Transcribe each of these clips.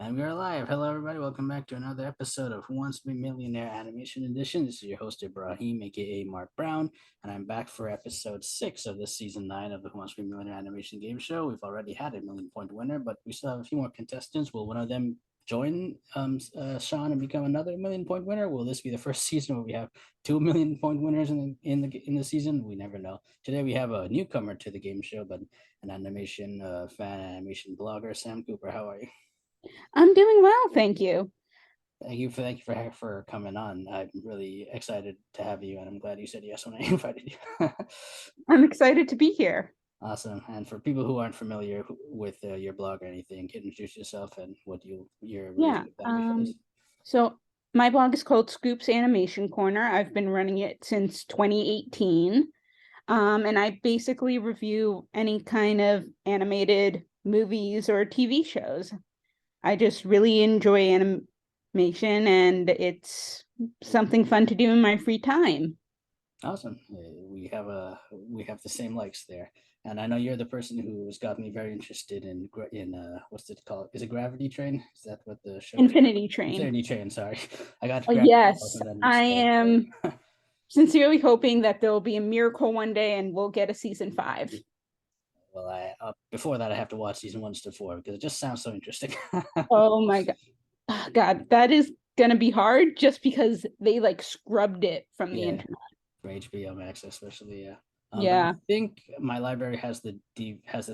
And we're live. Hello, everybody. Welcome back to another episode of Who Wants to Be Millionaire Animation Edition. This is your host, Ibrahim, aka Mark Brown, and I'm back for episode 6 of this season 9 of the Who Wants to Be Millionaire Animation Game Show. We've already had a million-point winner, but we still have a few more contestants. Will one of them join Sean and become another million-point winner? Will this be the first season where we have 2 million-point winners in the season? We never know. Today we have a newcomer to the game show, but an animation fan animation blogger, Sam Cooper. How are you? I'm doing well, thank you. Thank you for coming on. I'm really excited to have you, and I'm glad you said yes when I invited you. I'm excited to be here. Awesome. And for people who aren't familiar with your blog or anything, can you introduce yourself and what your Yeah. relationship with animation is? So my blog is called Scoops Animation Corner. I've been running it since 2018. And I basically review any kind of animated movies or TV shows. I just really enjoy animation, and it's something fun to do in my free time. Awesome. We have the same likes there, and I know you're the person who has got me very interested in what's it called? Is it Gravity Train? Is that what the show is? Infinity Train. Infinity Train. Sorry, I got Oh, Gravity Falls yes, and then I mixed up. am sincerely hoping that there will be a miracle one day and we'll get a season 5. Well, I before that I have to watch season 1 to 4 because it just sounds so interesting. Oh my God. Ah, God, that is gonna be hard just because they like scrubbed it from the Yeah, internet. for HBO Max especially. Yeah. But I Yeah. think my library has the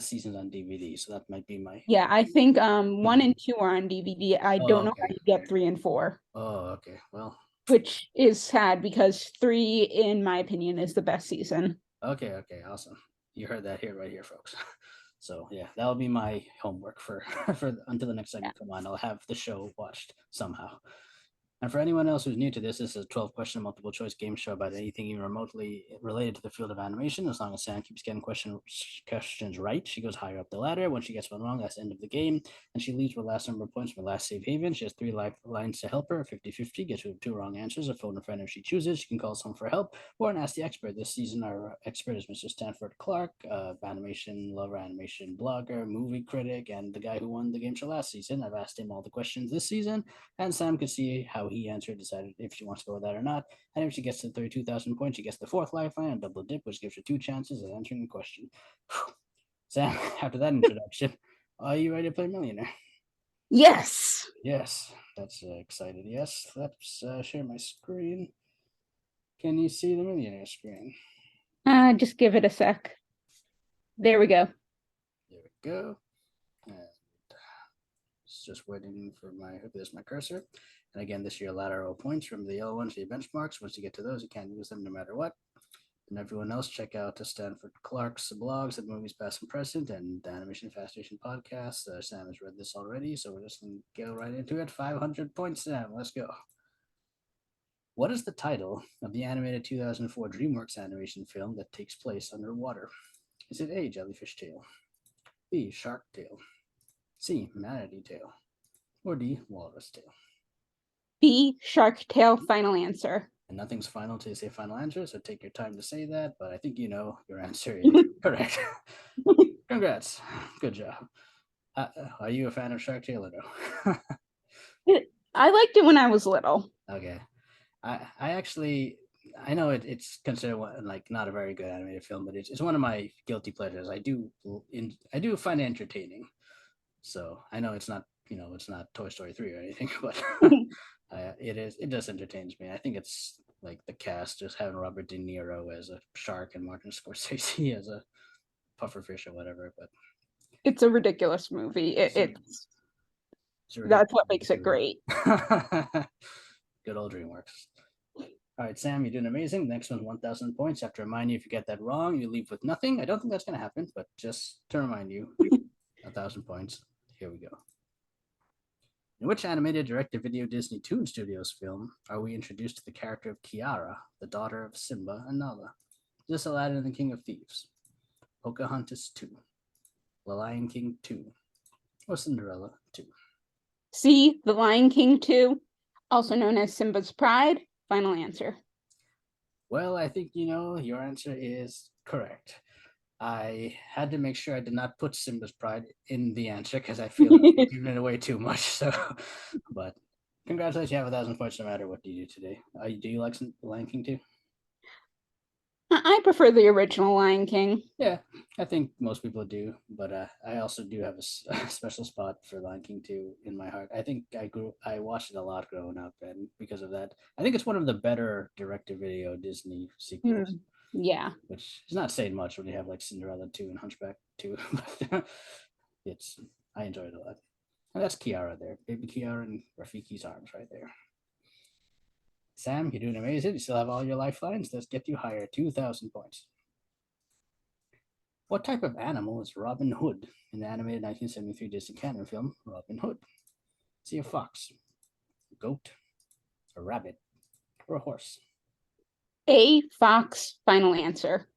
seasons on DVD, so that might be my. Yeah, I think 1 Mhm. and 2 are on DVD. I Oh, don't know how okay. you get 3 and 4, Oh, okay. Well, which is sad because 3, in my opinion, is the best season. okay, okay, awesome. You heard that here, right here, folks. So yeah, that'll be my homework for for until the next Yeah. segment come on. I'll have the show watched somehow. And for anyone else who's new to this is a 12-question multiple choice game show about anything even remotely related to the field of animation. As long as Sam keeps getting questions right, she goes higher up the ladder. When she gets one wrong, that's the end of the game. And she leaves with the last number of points from the last safe haven. She has 3 lines to help her. 50-50 gets rid of 2 wrong answers. A phone a friend if she chooses. She can call someone for help or ask the expert. This season, our expert is Mr. Stanford Clark, animation lover, animation blogger, movie critic, and the guy who won the game show last season. I've asked him all the questions this season, and Sam could see how he answered, decided if she wants to go with that or not. And if she gets to 32,000 points, she gets the 4th lifeline and double dip, which gives her 2 chances at answering the question. Sam, after that introduction, are you ready to play Millionaire? Yes. Yes, that's excited. Yes, let's share my screen. Can you see the Millionaire screen? Just give it a sec. There we go. There we go. And it's just waiting for there's my cursor. And again, this year lateral points. Remember the yellow ones are your benchmarks. Once you get to those, you can't use them no matter what. And everyone else, check out the Stanford Clark's blogs at Movies Past and Present and the Animation Fascination podcast. Sam has read this already, so we're just going to go right into it. 500 points, Sam. Let's go. What is the title of the animated 2004 DreamWorks animation film that takes place underwater? Is it A, Jellyfish Tale, B, Shark Tale, C, Manatee Tale, or D, Walrus Tale? B, Shark Tale, final answer. And nothing's final until you say final answer, so take your time to say that, but I think you know your answer is correct. Congrats. Good job. Are you a fan of Shark Tale or no? I liked it when I was little. Okay. I actually I know it's considered like not a very good animated film, but it's one of my guilty pleasures. I do find it entertaining. So I know it's not Toy Story 3 or anything, but it just entertains me. I think it's like the cast just having Robert De Niro as a shark and Martin Scorsese as a pufferfish or whatever. But It's a ridiculous movie. It's it's a ridiculous That's what makes it great. Good old DreamWorks. All right, Sam, you're doing amazing. Next one's 1,000 points. I have to remind you, if you get that wrong, you leave with nothing. I don't think that's going to happen, but just to remind you, 1,000 points. Here we go. In which animated direct-to-video Disney Toon Studios film are we introduced to the character of Kiara, the daughter of Simba and Nala? Is this Aladdin and the King of Thieves, Pocahontas 2, The Lion King 2, or Cinderella 2? C, The Lion King 2, also known as Simba's Pride, final answer. Well, I think you know your answer is correct. I had to make sure I did not put Simba's Pride in the answer because I feel like I'm giving it away too much. So, but congratulations, you have 1,000 points no matter what you do today. Do you like Lion King too? I prefer the original Lion King. Yeah, I think most people do, but I also do have a special spot for Lion King 2 in my heart. I think I watched it a lot growing up, and because of that, I think it's one of the better direct-to-video Disney sequels, Yeah. which is not saying much when you have like Cinderella 2 and Hunchback 2. But it's I enjoy it a lot. And that's Kiara there, baby Kiara in Rafiki's arms right there. Sam, you're doing amazing. You still have all your lifelines. Let's get you higher, 2,000 points. What type of animal is Robin Hood in the animated 1973 Disney canon film Robin Hood? Is he a fox, a goat, a rabbit, or a horse? A fox, final answer.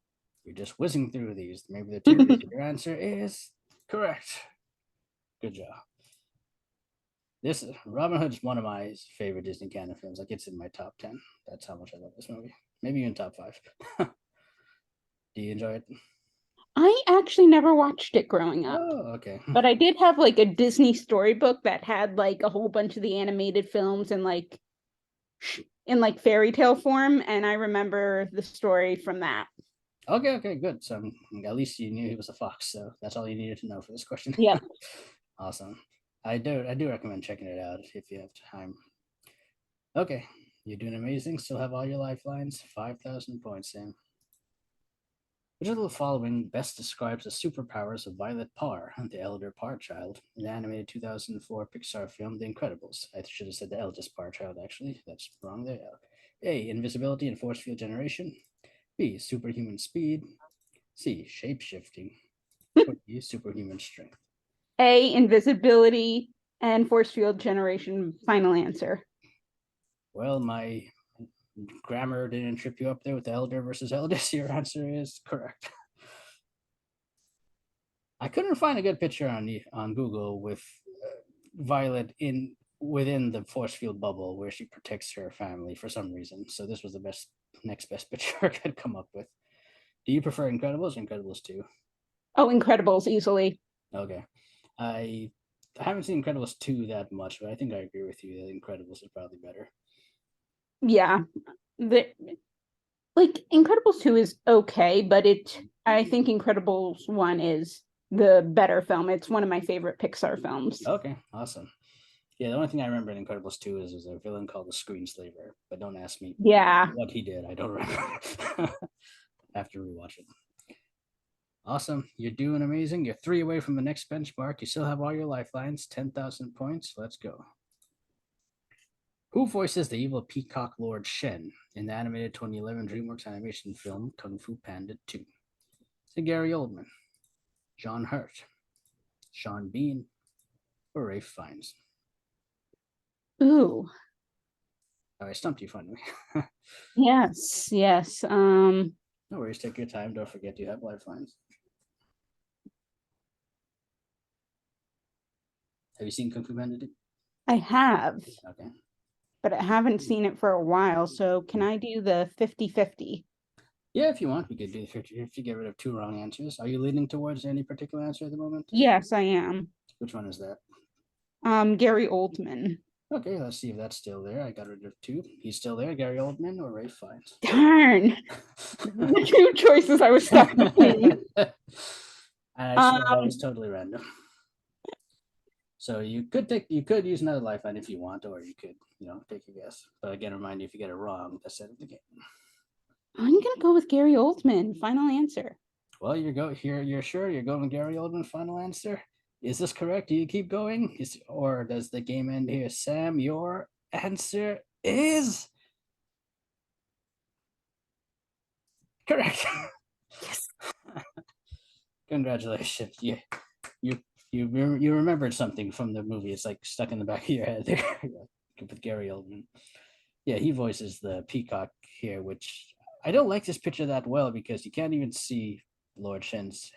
You're just whizzing through these. Maybe the two. Your answer is correct. Good job. This Robin Hood is one of my favorite Disney canon films. Like it's in my top 10. That's how much I love this movie. Maybe even top 5. Do you enjoy it? I actually never watched it growing up. Oh, okay. But I did have like a Disney storybook that had like a whole bunch of the animated films and like in like fairy tale form, and I remember the story from that. Okay, good. So at least you knew he was a fox, so that's all you needed to know for this question. Yep. Awesome. I do recommend checking it out if you have time. Okay, you're doing amazing. Still have all your lifelines. 5,000 points, Sam. Which of the following best describes the superpowers of Violet Parr, the elder Parr child, in the animated 2004 Pixar film The Incredibles? I should have said the eldest Parr child, actually. That's wrong there. A. Invisibility and force field generation. B. Superhuman speed. C. Shape shifting. Or D. Superhuman strength. A, invisibility and force field generation, final answer. Well, my grammar didn't trip you up there with the elder versus eldest. Your answer is correct. I couldn't find a good picture on Google with Violet in within the force field bubble where she protects her family for some reason. So this was the next best picture I could come up with. Do you prefer Incredibles or Incredibles 2? Oh, Incredibles, easily. Okay. I haven't seen Incredibles 2 that much, but I think I agree with you that Incredibles is probably better. Yeah. The like Incredibles 2 is okay, but I think Incredibles 1 is the better film. It's one of my favorite Pixar films. Okay, awesome. Yeah, the only thing I remember in Incredibles 2 is a villain called the Screenslaver, but don't ask me Yeah. what he did. I don't remember. I have to rewatch it. Awesome. You're doing amazing. You're 3 away from the next benchmark. You still have all your lifelines, 10,000 points. Let's go. Who voices the evil peacock Lord Shen in the animated 2011 DreamWorks animation film Kung Fu Panda 2? Is it Gary Oldman, John Hurt, Sean Bean, or Rafe Fiennes? Ooh. Oh, I stumped you finally. Yes. No worries. Take your time. Don't forget you have lifelines. Have you seen Kung Fu Panda 2? I have, Okay. but I haven't seen it for a while. So can I do the 50-50? Yeah, if you want, we could do 50 if you get rid of 2 wrong answers. Are you leaning towards any particular answer at the moment? Yes, I am. Which one is that? Gary Oldman. Okay, let's see if that's still there. I got rid of 2. He's still there. Gary Oldman or Ray Fiennes? Darn. The 2 choices I was stuck between. And I swear that was totally random. So you could use another lifeline if you want, or you could, take a guess. But again, remind you if you get it wrong, that's the end of the game. I'm gonna go with Gary Oldman. Final answer. Well, you're sure you're going with Gary Oldman, final answer? Is this correct? Do you keep going? Or does the game end here? Sam, your answer is correct. Yes. Congratulations. You remembered something from the movie. It's like stuck in the back of your head there with Gary Oldman. Yeah, he voices the peacock here, which I don't like this picture that well because you can't even see Lord Shen's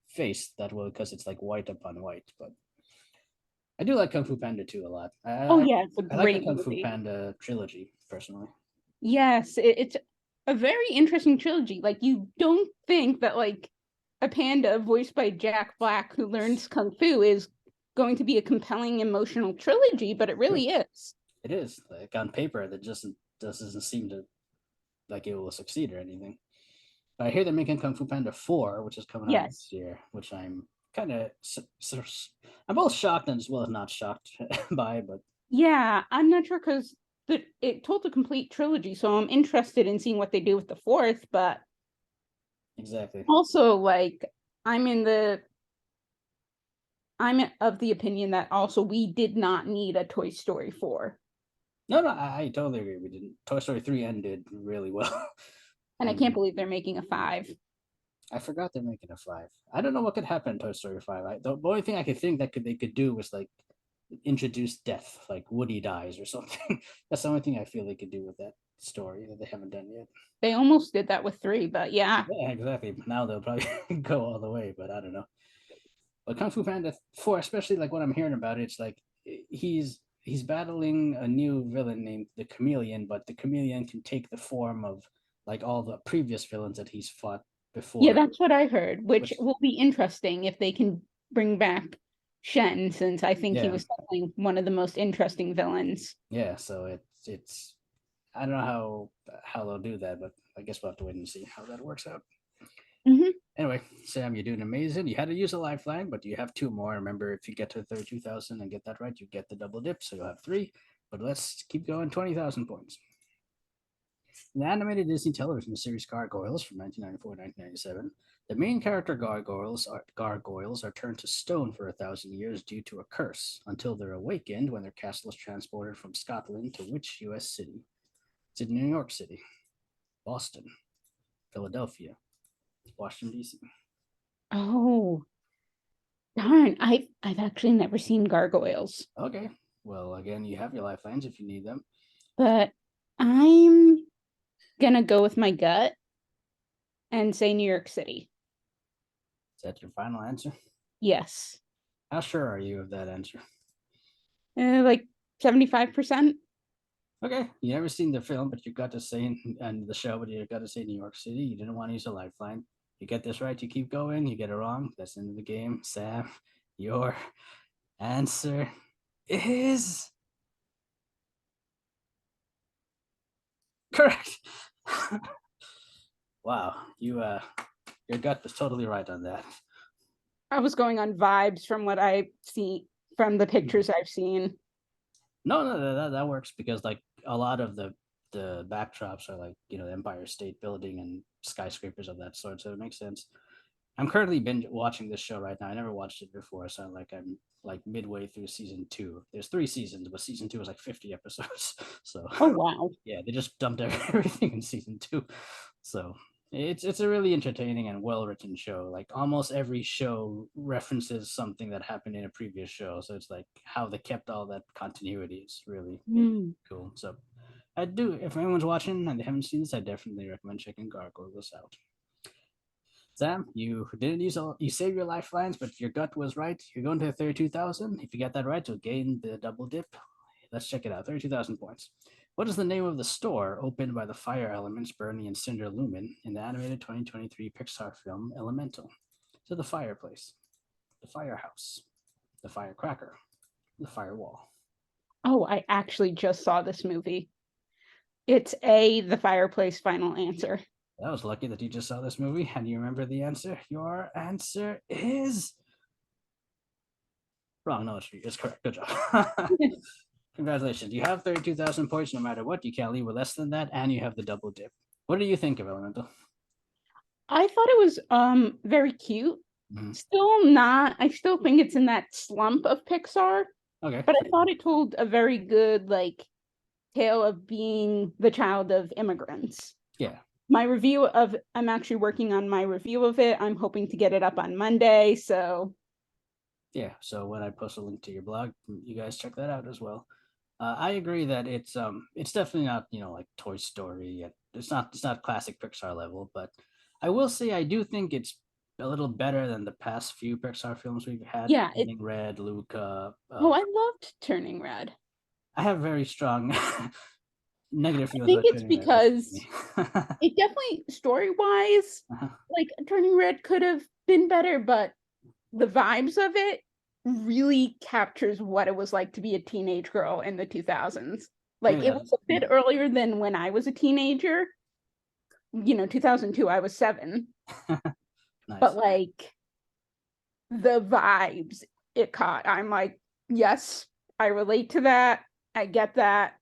face that well because it's like white upon white. But I do like Kung Fu Panda 2 a lot. Oh yeah, it's a I like the great Kung Fu movie. Panda trilogy personally. Yes, it's a very interesting trilogy. Like you don't think that like a panda voiced by Jack Black who learns kung fu is going to be a compelling emotional trilogy, but it really is. It is like on paper that just doesn't seem to like it will succeed or anything. But I hear they're making Kung Fu Panda 4, which is coming out Yes. next year, which I'm kind of I'm both shocked and as well as not shocked by, but Yeah, I'm not sure because it told a complete trilogy, so I'm interested in seeing what they do with the fourth, but exactly. also like I'm in the I'm of the opinion that also we did not need a Toy Story 4. No, no, I totally agree. We didn't. Toy Story 3 ended really well. And I can't And believe they're making a 5. I forgot they're making a 5. I don't know what could happen in Toy Story 5. The only thing I could think that they could do was like introduce death, like Woody dies or something. That's the only thing I feel they could do with that story that they haven't done yet. They almost did that with 3, but yeah. Yeah, exactly. Now they'll probably go all the way, but I don't know. But Kung Fu Panda 4, especially like what I'm hearing about, it's like he's battling a new villain named the Chameleon, but the Chameleon can take the form of like all the previous villains that he's fought Yeah, before. that's what I heard, which Which will be interesting if they can bring back Shen, since I think he yeah, was definitely one of the most interesting villains. yeah. So it's I don't know how they'll do that, but I guess we'll have to wait and see how that works out. Hmm. Anyway, Sam, you're doing amazing. You had to use a lifeline, but you have two more. Remember, if you get to 32,000 and get that right, you get the double dip, so you'll have three. But let's keep going. 20,000 points. In the animated Disney television series Gargoyles from 1994 to 1997, the main character gargoyles are turned to stone for 1,000 years due to a curse until they're awakened when their castle is transported from Scotland to which U.S. city? Is it New York City, Boston, Philadelphia, Washington D.C.? Oh, darn. I've actually never seen gargoyles, Okay. Well, again, you have your lifelines if you need them. but I'm gonna go with my gut and say New York City. Is that your final answer? Yes. How sure are you of that answer? Like 75%. Okay, you never seen the film, but you got to say and the show, but you got to say New York City. You didn't want to use a lifeline. You get this right, you keep going. You get it wrong, that's the end of the game. Sam, your answer is correct. Wow, your gut was totally right on that. I was going on vibes from what I see from the pictures I've seen. No, no, that works because like a lot of the backdrops are like the Empire State Building and skyscrapers of that sort, so it makes sense. I'm currently binge watching this show right now. I never watched it before, so I'm like midway through season 2. There's 3 seasons, but season 2 is like 50 episodes. So Oh wow. yeah, they just dumped everything in season 2. So it's a really entertaining and well written show. Like almost every show references something that happened in a previous show. So it's like how they kept all that continuity. It's really Mm. cool. So I do, if anyone's watching and they haven't seen this, I definitely recommend checking Gargoyles out. Sam, you didn't use all, you saved your lifelines, but your gut was right. You're going to 32,000. If you get that right, you'll gain the double dip. Let's check it out. 32,000 points. What is the name of the store opened by the fire elements Bernie and Cinder Lumen in the animated 2023 Pixar film Elemental? So the fireplace, the firehouse, the firecracker, the firewall. Oh, I actually just saw this movie. It's the fireplace final answer. That was lucky that you just saw this movie and you remember the answer. Your answer is wrong. No, it's correct. Good job. Congratulations. You have 32,000 points no matter what. You can't leave with less than that, and you have the double dip. What do you think of Elemental? I thought it was very cute. Mhm. Still not. I still think it's in that slump of Pixar, Okay. but I thought it told a very good like tale of being the child of immigrants. Yeah. I'm actually working on my review of it. I'm hoping to get it up on Monday, so Yeah. So when I post a link to your blog, you guys check that out as well. I agree that it's definitely not like Toy Story. It's not classic Pixar level, but I will say I do think it's a little better than the past few Pixar films we've had. yeah, Turning Red, Luca. oh, I loved Turning Red. I have very strong negative I feels think about it's Turning Red. That's because me. it definitely story-wise, Uh-huh. like Turning Red could have been better, but the vibes of it really captures what it was like to be a teenage girl in the 2000s. Like Maybe it that. was a bit earlier than when I was a teenager. 2002, I was 7, but Nice. like the vibes it caught, I'm like, yes, I relate to that. I get that.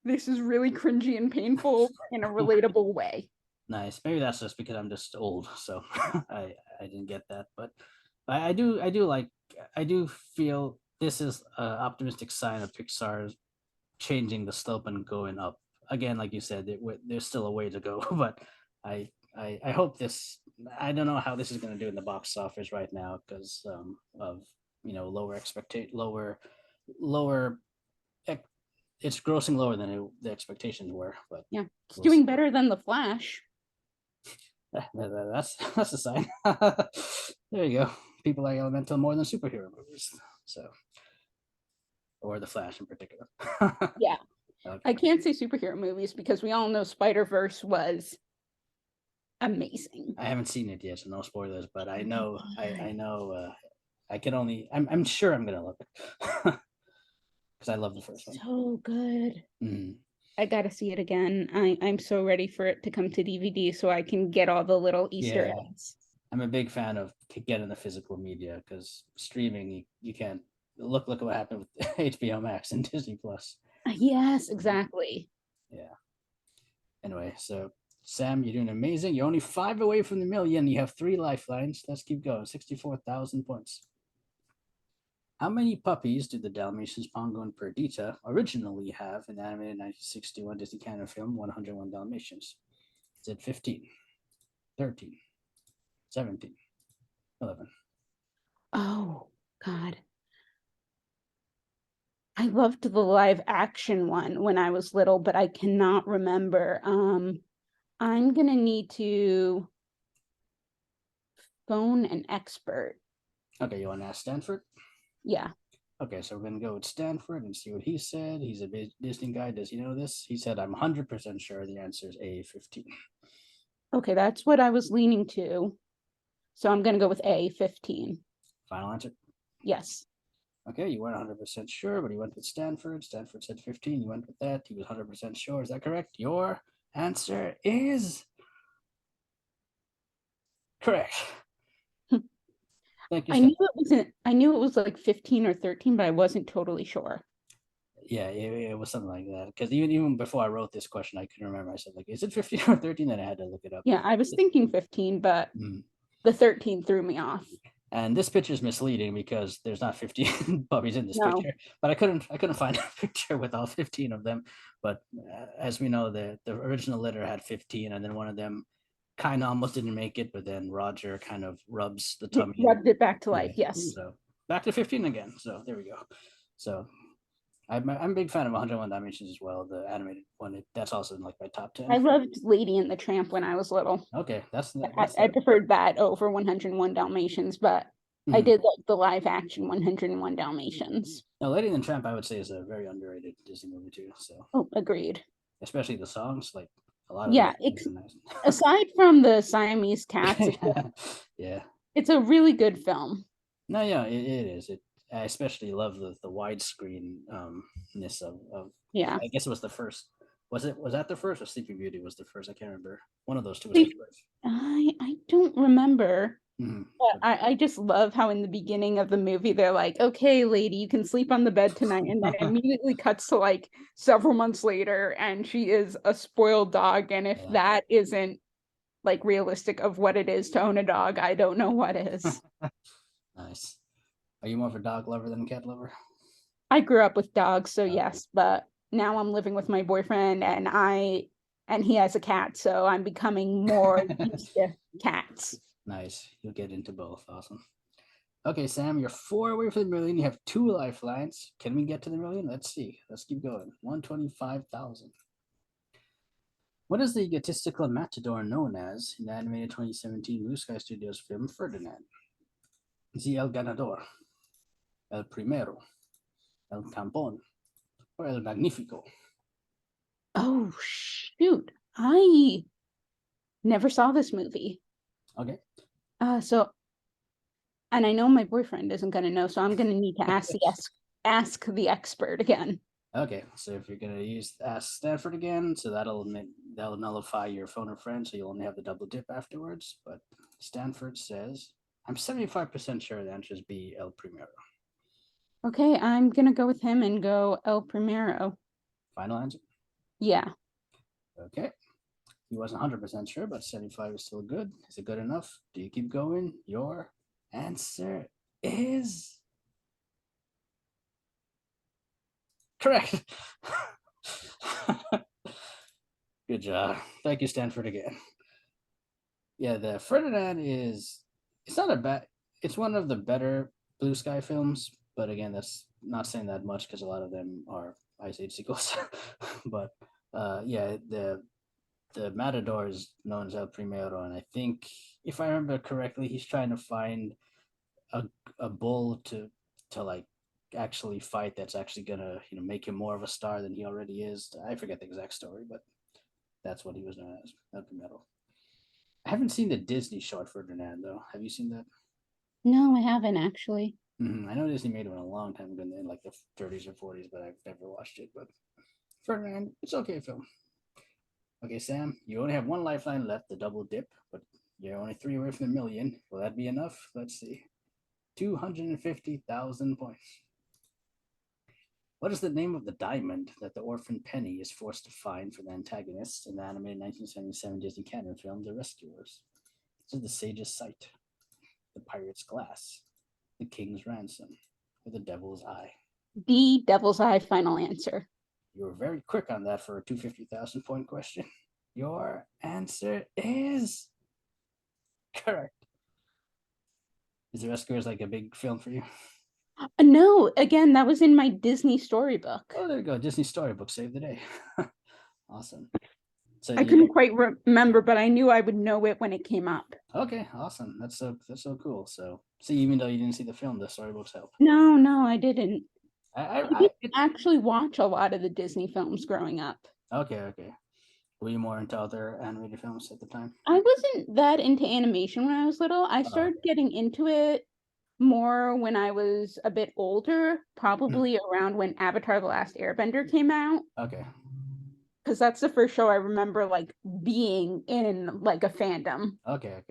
This is really cringy and painful in a relatable way. Nice. Maybe that's just because I'm just old, so I didn't get that. But I do feel this is an optimistic sign of Pixar changing the slope and going up. Again, like you said, there's still a way to go, but I hope this. I don't know how this is going to do in the box office right now because of lower expectation, lower. It's grossing lower than the expectations were, but Yeah, it's we'll see. doing better than The Flash. That's a sign. There you go. People like Elemental more than superhero movies, so or the Flash in particular. Yeah, Okay. I can't say superhero movies because we all know Spider-Verse was amazing. I haven't seen it yet, so no spoilers. But I Oh my know, I God. know. I can only. I'm sure I'm gonna love it because I love the first one. So good. Mm. I gotta see it again. I'm so ready for it to come to DVD so I can get all the little Easter Yeah, eggs. I'm a big fan of getting the physical media because streaming you can't look at what happened with HBO Max and Disney Plus. Yes, exactly. Yeah. Anyway, so Sam, you're doing amazing. You're only 5 away from the million. You have 3 lifelines. Let's keep going. 64,000 points. How many puppies did the Dalmatians Pongo and Perdita originally have in the animated 1961 Disney Channel film 101 Dalmatians? Is it 15, 13, 17, 11? Oh God. I loved the live action one when I was little, but I cannot remember. I'm gonna need to phone an expert. Okay, you want to ask Stanford? Yeah. Okay, so we're going to go with Stanford and see what he said. He's a big Disney guy. Does he know this? He said, I'm 100% sure the answer is A15. Okay, that's what I was leaning to. So I'm gonna go with A15. Final answer? Yes. Okay, you weren't 100% sure, but he went with Stanford. Stanford said 15. You went with that. He was 100% sure. Is that correct? Your answer is correct. Thank you, I knew Stanford. it wasn't, I knew it was like 15 or 13, but I wasn't totally sure. Yeah, it was something like that. Because even before I wrote this question, I couldn't remember. I said, like, is it 15 or 13? Then I had to look it up. Yeah, I was thinking 15, but Mm. the 13 threw me off. And this picture is misleading because there's not 15 puppies in this No. picture. But I couldn't find a picture with all 15 of them. But as we know, the original litter had 15, and then one of them kind of almost didn't make it, but then Roger kind of rubs the It tummy and rubbed it back to yeah, life. Yes. so back to 15 again. So there we go. So I'm a big fan of 101 Dimensions as well. The animated one, that's also in like my top I 10. loved Lady and the Tramp when I was little. Okay, I preferred that over 101 Dalmatians, but I mhm. did like the live action 101 Dalmatians. Now, Lady and the Tramp, I would say, is a very underrated Disney movie too. So Oh, agreed. especially the songs, like a lot of those Yeah, songs are nice. aside from the Siamese cats, Yeah. it's a really good film. No, yeah, it is. I especially love the widescreen ness of. Yeah. I guess it was the first. Was that the first or Sleeping Beauty was the first? I can't remember. One of those two was the Sleep, first. I don't remember, Mhm. but I just love how in the beginning of the movie they're like, okay, lady, you can sleep on the bed tonight. And then it immediately cuts to like several months later, and she is a spoiled dog. And if Yeah. that isn't like realistic of what it is to own a dog, I don't know what is. Nice. Are you more of a dog lover than a cat lover? I grew up with dogs, so Okay. yes, but now I'm living with my boyfriend and he has a cat, so I'm becoming more used to cats. Nice. You'll get into both. Awesome. Okay, Sam, you're 4 away from the million. You have 2 lifelines. Can we get to the million? Let's see. Let's keep going. 125,000. What is the egotistical matador known as in the animated 2017 Blue Sky Studios film Ferdinand? Is he El Ganador, El Primero, El Campón, or El Magnifico? Oh, shoot. I never saw this movie. Okay. So, and I know my boyfriend isn't going to know, so I'm going to need to ask the expert again. Okay, so if you're gonna use Ask Stanford again, so that'll nullify your phone or friend, so you'll only have the double dip afterwards. But Stanford says, I'm 75% sure the answer is B, El Primero. Okay, I'm going to go with him and go El Primero. Final answer? Yeah. Okay. He wasn't 100% sure, but 75 is still good. Is it good enough? Do you keep going? Your answer is correct. Good job. Thank you, Stanford, again. Yeah, the Ferdinand is it's not a bad it's one of the better Blue Sky films, but again, that's not saying that much because a lot of them are Ice Age sequels. But yeah, the Matador is known as El Primero, and I think if I remember correctly, he's trying to find a a bull to like actually fight that's actually gonna make him more of a star than he already is. I forget the exact story, but that's what he was known as, El Primero. I haven't seen the Disney short Ferdinand though. Have you seen that? No, I haven't actually. I know Disney made one a long time ago in like the 30s or 40s, but I've never watched it. But Ferdinand, it's okay film. Okay, Sam, you only have one lifeline left, the double dip, but you're only 3 away from the million. Will that be enough? Let's see. 250,000 points. What is the name of the diamond that the orphan Penny is forced to find for the antagonists in the animated 1977 Disney canon film The Rescuers? This is the Sage's Sight, the Pirate's Glass, the King's Ransom, or the Devil's Eye. The Devil's Eye final answer. You were very quick on that for a 250,000 point question. Your answer is correct. Is The Rescuers like a big film for you? No, again, that was in my Disney storybook. Oh, there you go. Disney Storybook saved the day. Awesome. So I couldn't quite remember, but I knew I would know it when it came up. okay, awesome. That's so cool. So see, even though you didn't see the film, the storybooks help. No, I didn't. I I didn't actually watch a lot of the Disney films growing up. okay. Were you more into other animated films at the time? I wasn't that into animation when I was little. I Oh, started getting into it more when I was a bit older, probably around when Avatar: The Last Airbender came out, okay. because that's the first show I remember like being in like a fandom. Okay.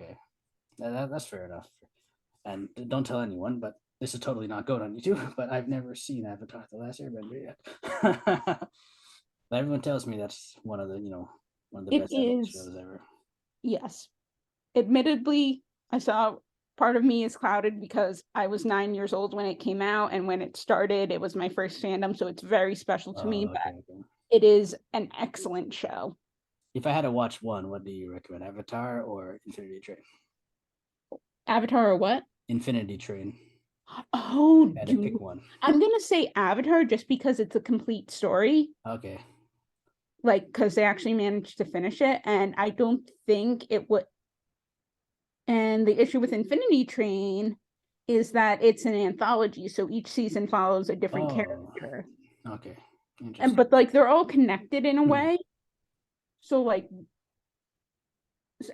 That's fair enough. And don't tell anyone, but this is totally not going on YouTube. But I've never seen Avatar: The Last Airbender yet. But everyone tells me that's one of the It best animated is, shows ever. yes. Admittedly, I saw part of me is clouded because I was 9 years old when it came out, and when it started, it was my first fandom, so it's very special to me, Oh, but okay. it is an excellent show. If I had to watch one, what do you recommend? Avatar or Infinity Train? Avatar or what? Infinity Train. Oh, I had to pick dude. one. I'm gonna say Avatar just because it's a complete story, Okay. like because they actually managed to finish it, and I don't think it would. And the issue with Infinity Train is that it's an anthology, so each season follows a different Oh, character. okay. And Interesting. but like they're all connected in a Hmm. way. So like,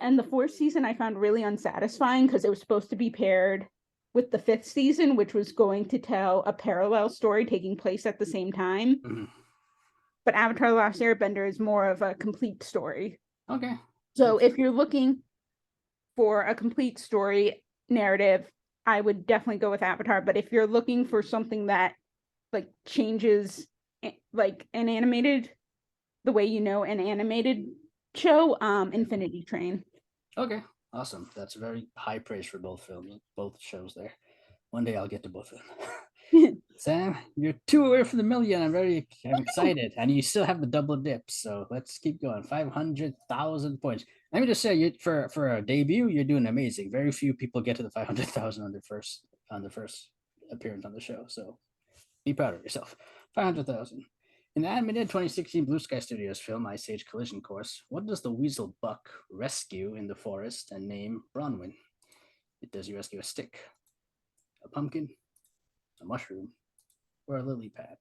and the fourth season I found really unsatisfying because it was supposed to be paired with the fifth season, which was going to tell a parallel story taking place at the same time. Hmm. But Avatar: The Last Airbender is more of a complete story. Okay. So That's if you're looking for a complete story narrative, I would definitely go with Avatar. But if you're looking for something that like changes like an animated the way you know an animated show, Infinity Train. okay. Awesome. That's very high praise for both films, both shows there. One day I'll get to both of them. Sam, you're 2 away from the million. I'm excited. And you still have the double dip. So let's keep going. 500,000 points. Let me just say, for a debut, you're doing amazing. Very few people get to the 500,000 on the first appearance on the show. So be proud of yourself. 500,000. In the animated 2016 Blue Sky Studios film Ice Age Collision Course, what does the weasel buck rescue in the forest and name Bronwyn? Does he rescue a stick, a pumpkin, a mushroom, or a lily pad?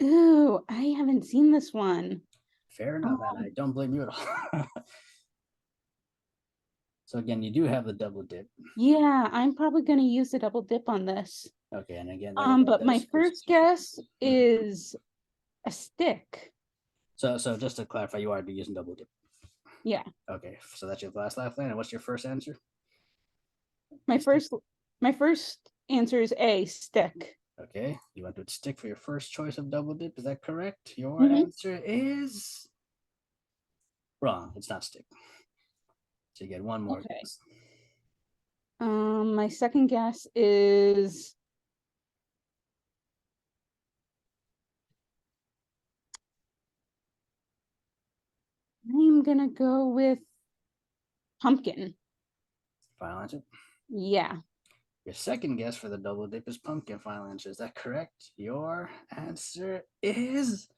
Ooh, I haven't seen this one. Fair enough, and I don't blame you at all. So again, you do have the double dip. Yeah, I'm probably going to use the double dip on this. Okay, and again, But my first guess is a stick. So just to clarify, you are using double dip. Yeah. Okay, so that's your last lifeline. And what's your first answer? My first answer is A, stick. Okay, you went with stick for your first choice of double dip. Is that correct? Your answer is wrong. It's not stick. So you get one more guess. My second guess is I'm gonna go with pumpkin. Final answer? Yeah. Your second guess for the double dip is pumpkin. Final answer. Is that correct? Your answer is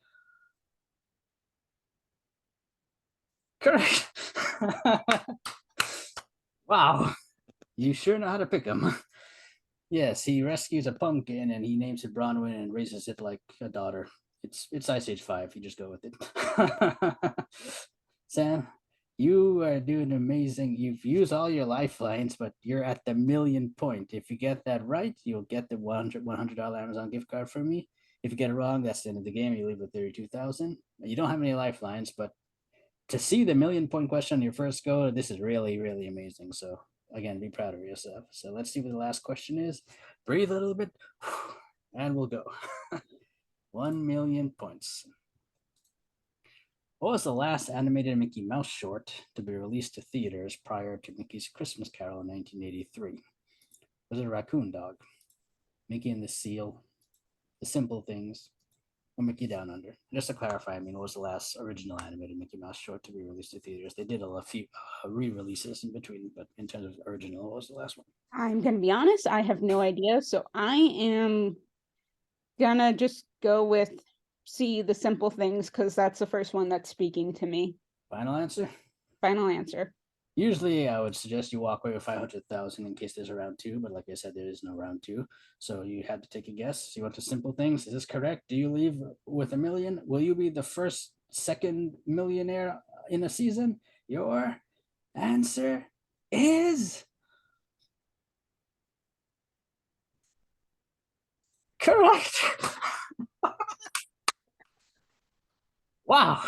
correct. Wow. You sure know how to pick them. Yes, he rescues a pumpkin and he names it Bronwyn and raises it like a daughter. It's Ice Age 5. You just go with it. Sam, you are doing amazing. You've used all your lifelines, but you're at the million point. If you get that right, you'll get the $100 Amazon gift card from me. If you get it wrong, that's the end of the game. You leave with 32,000. You don't have any lifelines, but to see the million point question on your first go, this is really, really amazing. So again, be proud of yourself. So let's see what the last question is. Breathe a little bit, and we'll go. 1 million points. What was the last animated Mickey Mouse short to be released to theaters prior to Mickey's Christmas Carol in 1983? Was it a raccoon dog, Mickey and the Seal, The Simple Things, or Mickey Down Under? Just to clarify, I mean, what was the last original animated Mickey Mouse short to be released to theaters? They did a few re-releases in between, but in terms of original, what was the last one? I'm gonna be honest, I have no idea. So I am gonna just go with C, The Simple Things, because that's the first one that's speaking to me. Final answer? Final answer. Usually, I would suggest you walk away with 500,000 in case there's a round two, but like I said, there is no round two. So you had to take a guess. You went to Simple Things. Is this correct? Do you leave with a million? Will you be the second millionaire in a season? Your answer is correct. Wow.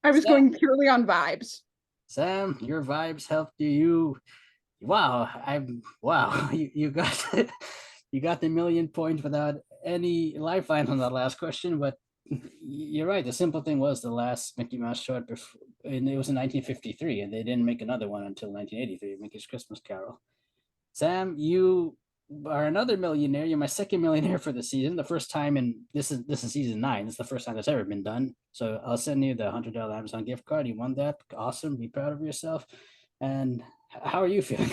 I was going purely on vibes. Sam, your vibes helped you. Wow, you got it. You got the million points without any lifeline on that last question, but you're right. The Simple Thing was the last Mickey Mouse short before, and it was in 1953, and they didn't make another one until 1983, Mickey's Christmas Carol. Sam, you are another millionaire. You're my second millionaire for the season. The first time, and this is season 9. It's the first time that's ever been done. So I'll send you the $100 Amazon gift card. You won that. Awesome. Be proud of yourself. And how are you feeling?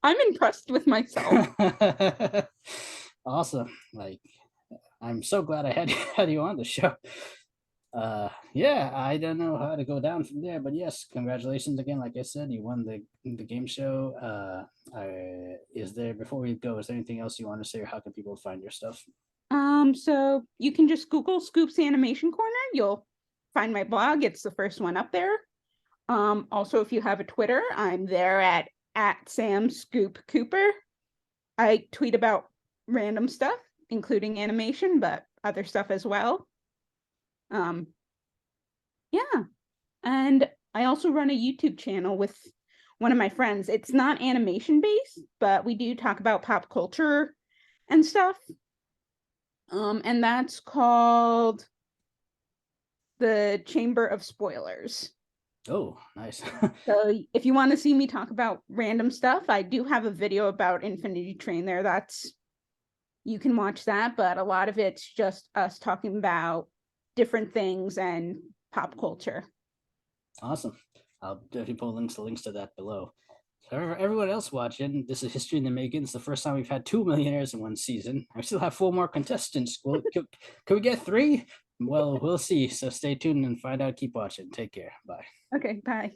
I'm impressed with myself. Awesome. Like, I'm so glad I had you on the show. Yeah, I don't know how to go down from there, but yes, congratulations again. Like I said, you won the game show. Is there, before we go, is there anything else you want to say, or how can people find your stuff? So you can just Google Scoops Animation Corner. You'll find my blog. It's the first one up there. Also, if you have a Twitter, I'm there at Sam Scoop Cooper. I tweet about random stuff, including animation, but other stuff as well. Yeah. And I also run a YouTube channel with one of my friends. It's not animation based, but we do talk about pop culture and stuff. And that's called the Chamber of Spoilers. Oh, nice. So if you want to see me talk about random stuff, I do have a video about Infinity Train there. You can watch that, but a lot of it's just us talking about different things and pop culture. Awesome. I'll definitely put links to that below. For everyone else watching, this is History in the Making. It's the first time we've had 2 millionaires in one season. I still have 4 more contestants. Can we get 3? Well, we'll see. So stay tuned and find out. Keep watching. Take care. Bye. Okay, bye.